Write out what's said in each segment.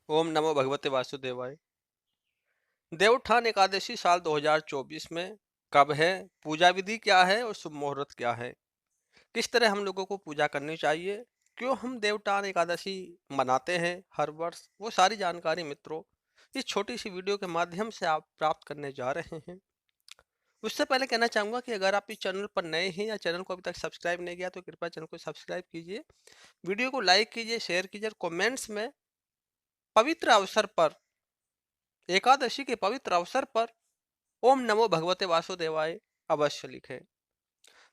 ओम नमो भगवते वासुदेवाय। देवउत्थान एकादशी साल 2024 में कब है, पूजा विधि क्या है और शुभ मुहूर्त क्या है? किस तरह हम लोगों को पूजा करनी चाहिए? क्यों हम देवउत्थान एकादशी मनाते हैं हर वर्ष? वो सारी जानकारी मित्रों इस छोटी सी वीडियो के माध्यम से आप प्राप्त करने जा रहे हैं। उससे पहले कहना चाहूंगा कि अगर आप इस चैनल पर नए हैं या चैनल को अभी तक सब्सक्राइब नहीं किया तो कृपया चैनल को सब्सक्राइब कीजिए, वीडियो को लाइक कीजिए, शेयर कीजिए और कमेंट्स में पवित्र अवसर पर, एकादशी के पवित्र अवसर पर ओम नमो भगवते वासुदेवाय अवश्य लिखें।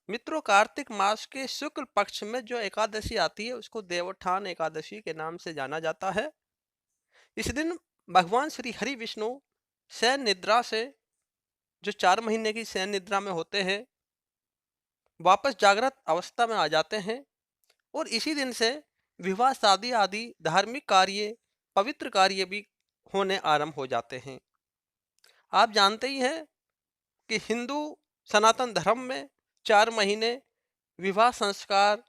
मित्रों, कार्तिक मास के शुक्ल पक्ष में जो एकादशी आती है उसको देवोत्थान एकादशी के नाम से जाना जाता है। इस दिन भगवान श्री हरि विष्णु शयन निद्रा से, जो 4 महीने की शयन निद्रा में होते हैं, वापस जागृत अवस्था में आ जाते हैं और इसी दिन से विवाह, शादी आदि धार्मिक कार्य, पवित्र कार्य भी होने आरंभ हो जाते हैं। आप जानते ही हैं कि हिंदू सनातन धर्म में 4 महीने विवाह संस्कार,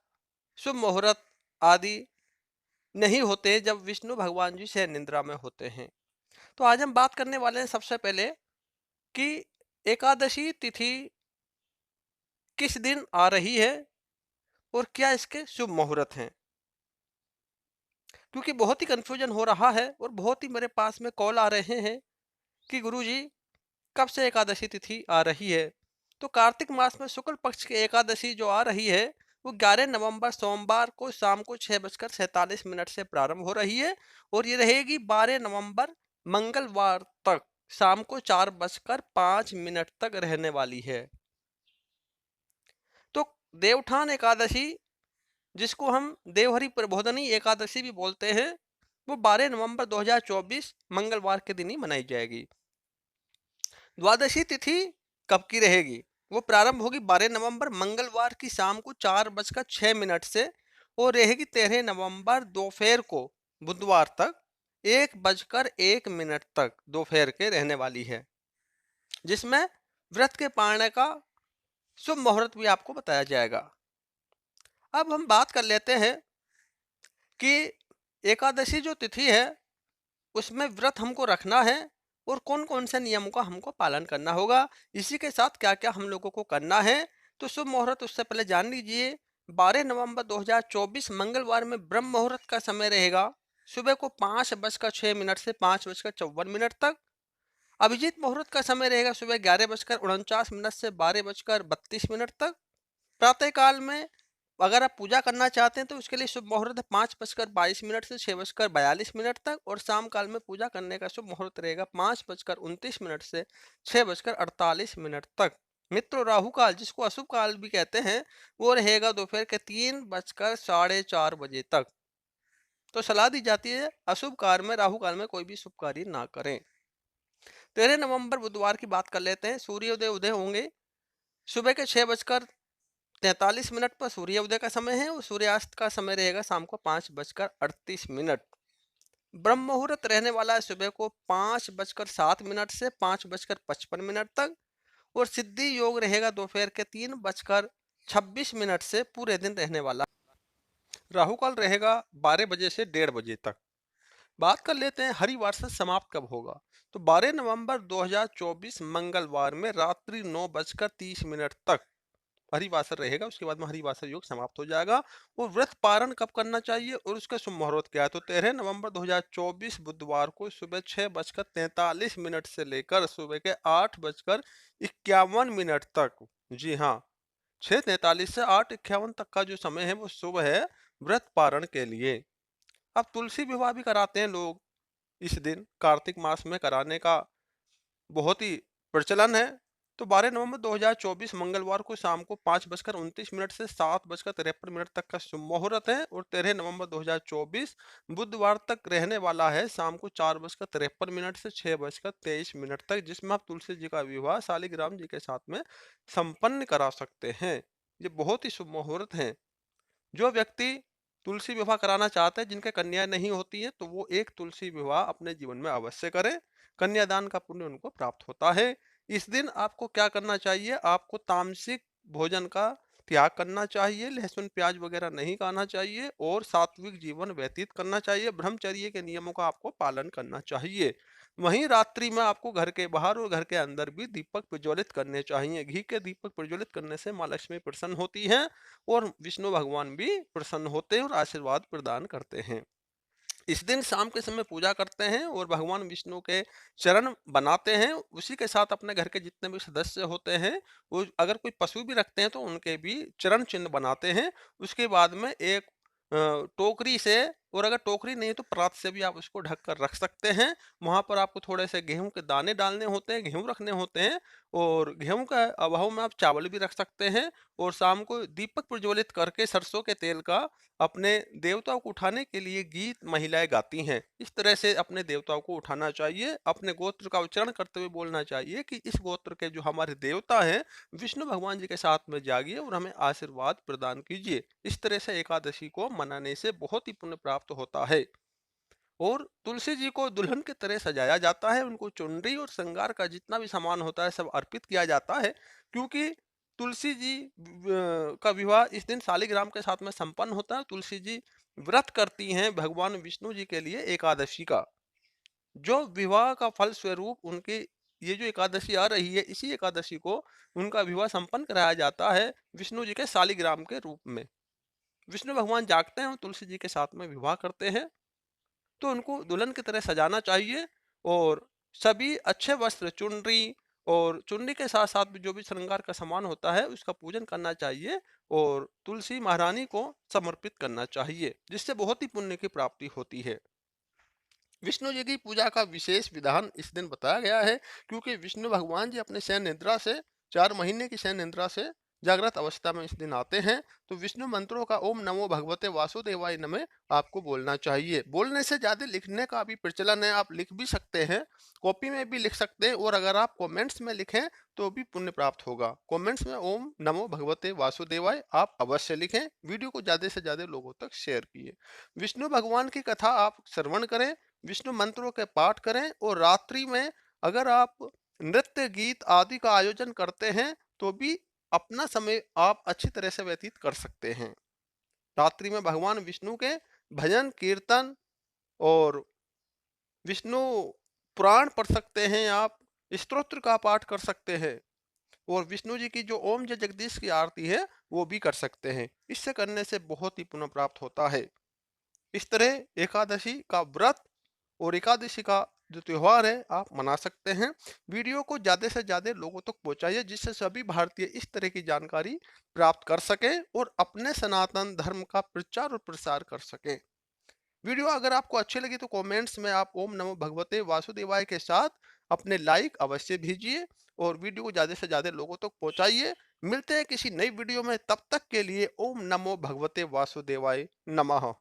शुभ मुहूर्त आदि नहीं होते जब विष्णु भगवान जी शयन निद्रा में होते हैं। तो आज हम बात करने वाले हैं सबसे पहले कि एकादशी तिथि किस दिन आ रही है और क्या इसके शुभ मुहूर्त हैं, क्योंकि बहुत ही कंफ्यूजन हो रहा है और बहुत ही मेरे पास में कॉल आ रहे हैं कि गुरुजी कब से एकादशी तिथि आ रही है। तो कार्तिक मास में शुक्ल पक्ष की एकादशी जो आ रही है वो 11 नवंबर सोमवार को शाम को 6:47 से प्रारंभ हो रही है और ये रहेगी 12 नवंबर मंगलवार तक शाम को 4:05 तक रहने वाली है। तो देवउत्थान एकादशी, जिसको हम देवहरि प्रबोधनी एकादशी भी बोलते हैं, वो 12 नवंबर 2024 मंगलवार के दिन ही मनाई जाएगी। द्वादशी तिथि कब की रहेगी? वो प्रारंभ होगी 12 नवंबर मंगलवार की शाम को 4:06 से और रहेगी 13 नवंबर दोपहर को बुधवार तक 1:01 तक दोपहर के रहने वाली है, जिसमें व्रत के पालने का शुभ मुहूर्त भी आपको बताया जाएगा। अब हम बात कर लेते हैं कि एकादशी जो तिथि है उसमें व्रत हमको रखना है और कौन कौन से नियमों का हमको पालन करना होगा, इसी के साथ क्या क्या हम लोगों को करना है। तो शुभ मुहूर्त उससे पहले जान लीजिए। 12 नवंबर 2024 मंगलवार में ब्रह्म मुहूर्त का समय रहेगा सुबह को 5:06 से 5:54 तक। अभिजीत मुहूर्त का समय रहेगा सुबह 11:49 से 12:32 तक। प्रातः काल में अगर आप पूजा करना चाहते हैं तो उसके लिए शुभ मुहूर्त है 5:22 से 6:42 तक और शाम काल में पूजा करने का शुभ मुहूर्त रहेगा 5:29 से 6:48 तक। मित्रों, राहु काल, जिसको अशुभ काल भी कहते हैं, वो रहेगा दोपहर के 3:04 तक। तो सलाह दी जाती है अशुभ काल में, राहु काल में कोई भी शुभ कार्य ना करें। 13 नवंबर बुधवार की बात कर लेते हैं। सूर्योदय उदय होंगे सुबह के 6:43 पर सूर्य उदय का समय है और सूर्यास्त का समय रहेगा शाम को 5:38। ब्रह्म मुहूर्त रहने वाला है सुबह को 5:07 से 5:55 तक और सिद्धि योग रहेगा दोपहर के 3:26 से पूरे दिन रहने वाला। राहु काल रहेगा 12 बजे से 1:30 तक। बात कर लेते हैं हरिवार से समाप्त कब होगा। तो 12 नवंबर 2024 मंगलवार में रात्रि 9:30 तक हरिवासर रहेगा। उसके बाद में हरिवासर योग समाप्त हो जाएगा। और व्रत पारण कब करना चाहिए और उसका शुभ मुहूर्त क्या है? तो 13 नवंबर 2024 बुधवार को सुबह 6:43 से लेकर सुबह के 8:51 तक, जी हाँ, 6:43 से 8:51 तक का जो समय है वो शुभ है व्रत पारण के लिए। अब तुलसी विवाह भी कराते हैं लोग इस दिन, कार्तिक मास में कराने का बहुत ही प्रचलन है। तो 12 नवंबर 2024 मंगलवार को शाम को 5:29 से 7:53 तक का शुभ मुहूर्त है और 13 नवंबर 2024 बुधवार तक रहने वाला है शाम को 4:53 से 6:23 तक, जिसमें आप तुलसी जी का विवाह शालिग्राम जी के साथ में संपन्न करा सकते हैं। ये बहुत ही शुभ मुहूर्त है। जो व्यक्ति तुलसी विवाह कराना चाहते हैं, जिनके कन्या नहीं होती है, तो वो एक तुलसी विवाह अपने जीवन में अवश्य करें। कन्यादान का पुण्य उनको प्राप्त होता है। इस दिन आपको क्या करना चाहिए? आपको तामसिक भोजन का त्याग करना चाहिए, लहसुन प्याज वगैरह नहीं खाना चाहिए और सात्विक जीवन व्यतीत करना चाहिए। ब्रह्मचर्य के नियमों का आपको पालन करना चाहिए। वहीं रात्रि में आपको घर के बाहर और घर के अंदर भी दीपक प्रज्वलित करने चाहिए। घी के दीपक प्रज्वलित करने से माँ लक्ष्मी प्रसन्न होती हैं और विष्णु भगवान भी प्रसन्न होते हैं और आशीर्वाद प्रदान करते हैं। इस दिन शाम के समय पूजा करते हैं और भगवान विष्णु के चरण बनाते हैं। उसी के साथ अपने घर के जितने भी सदस्य होते हैं, वो अगर कोई पशु भी रखते हैं तो उनके भी चरण चिन्ह बनाते हैं। उसके बाद में एक टोकरी से, और अगर टोकरी नहीं है तो परात से भी आप उसको ढक कर रख सकते हैं। वहां पर आपको थोड़े से गेहूं के दाने डालने होते हैं, गेहूं रखने होते हैं, और गेहूं का अभाव में आप चावल भी रख सकते हैं। और शाम को दीपक प्रज्वलित करके सरसों के तेल का अपने देवताओं को उठाने के लिए गीत महिलाएं गाती हैं। इस तरह से अपने देवताओं को उठाना चाहिए। अपने गोत्र का उच्चारण करते हुए बोलना चाहिए कि इस गोत्र के जो हमारे देवता हैं, विष्णु भगवान जी के साथ में जागिए और हमें आशीर्वाद प्रदान कीजिए। इस तरह से एकादशी को मनाने से बहुत ही पुण्य प्राप्त होता है। और तुलसी जी को दुल्हन की तरह सजाया जाता है। उनको चुनरी और श्रृंगार का जितना भी सामान होता है सब अर्पित किया जाता है, क्योंकि तुलसी जी का विवाह इस दिन शालिग्राम के साथ में संपन्न होता है। तुलसी जी व्रत करती हैं भगवान विष्णु जी के लिए एकादशी का, जो विवाह का फल स्वरूप उनके ये जो एकादशी आ रही है, इसी एकादशी को उनका विवाह संपन्न कराया जाता है विष्णु जी के शालिग्राम के रूप में। विष्णु भगवान जागते हैं और तुलसी जी के साथ में विवाह करते हैं, तो उनको दुल्हन की तरह सजाना चाहिए। और सभी अच्छे वस्त्र, चुनरी, और चुनरी के साथ साथ भी जो भी श्रृंगार का सामान होता है उसका पूजन करना चाहिए और तुलसी महारानी को समर्पित करना चाहिए, जिससे बहुत ही पुण्य की प्राप्ति होती है। विष्णु जी की पूजा का विशेष विधान इस दिन बताया गया है, क्योंकि विष्णु भगवान जी अपने शयन निद्रा से 4 महीने की शयन निद्रा से जागृत अवस्था में इस दिन आते हैं। तो विष्णु मंत्रों का ओम नमो भगवते वासुदेवाय नमः आपको बोलना चाहिए। बोलने से ज्यादा लिखने का भी प्रचलन है, आप लिख भी सकते हैं, कॉपी में भी लिख सकते हैं, और अगर आप कमेंट्स में लिखें तो भी पुण्य प्राप्त होगा। कमेंट्स में ओम नमो भगवते वासुदेवाय आप अवश्य लिखें। वीडियो को ज्यादा से ज्यादा लोगों तक शेयर किए। विष्णु भगवान की कथा आप श्रवण करें, विष्णु मंत्रों के पाठ करें, और रात्रि में अगर आप नृत्य गीत आदि का आयोजन करते हैं तो भी अपना समय आप अच्छी तरह से व्यतीत कर सकते हैं। रात्रि में भगवान विष्णु के भजन कीर्तन और विष्णु पुराण पढ़ सकते हैं, आप स्तोत्र का पाठ कर सकते हैं, और विष्णु जी की जो ओम जय जगदीश की आरती है वो भी कर सकते हैं। इससे करने से बहुत ही पुण्य प्राप्त होता है। इस तरह एकादशी का व्रत और एकादशी का जो त्योहार है आप मना सकते हैं। वीडियो को ज़्यादा से ज़्यादा लोगों तक पहुंचाइए, जिससे सभी भारतीय इस तरह की जानकारी प्राप्त कर सकें और अपने सनातन धर्म का प्रचार और प्रसार कर सकें। वीडियो अगर आपको अच्छी लगी तो कमेंट्स में आप ओम नमो भगवते वासुदेवाय के साथ अपने लाइक अवश्य भेजिए और वीडियो को ज़्यादा से ज़्यादा लोगों तक पहुंचाइए। मिलते हैं किसी नई वीडियो में, तब तक के लिए ओम नमो भगवते वासुदेवाय नमः।